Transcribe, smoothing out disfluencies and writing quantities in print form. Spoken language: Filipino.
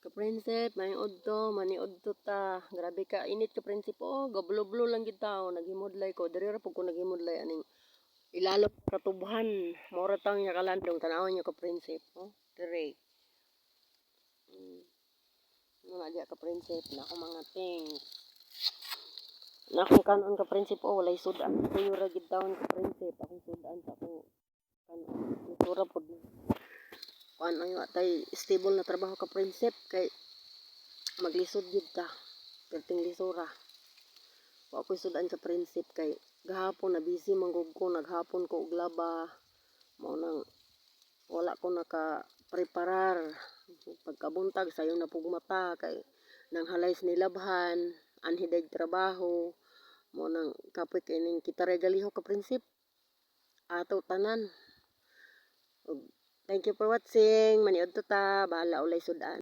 Ka-prinsip, maniud to, maniud to ta. Grabe ka, init ka prinsip. Oh, gablo-blo lang gid tao, naghimudlay ko. Diri ra pud ko naghimudlay aning ilalom katubhan. Mora taong niya kalandong tanawon niyo ka prinsip. Oh, diri. Mga diya ka prinsip na ako mga things. Na akong kanon ka prinsip, oh, walay sudan. Kuyo ra gid taon ka prinsip. Akong sudan sa ako kanon. Tura pud kuan ayo atay stable na trabaho ka prinsip kay maglisod gid ta. Perting lisura. Wa ko sudan sa prinsip kay gahapon na busy manggug ko, naghapon ko og laba. Mao nang wala ko naka preparar. Pagkabuntag sayo na pugmata kay nang halay nilabhan, anhidag trabaho. Mo nang kapoy kining kita regaliho ka prinsip. Ato tanan. Thank you for watching. Maniud to ta, bahala ulay sudan.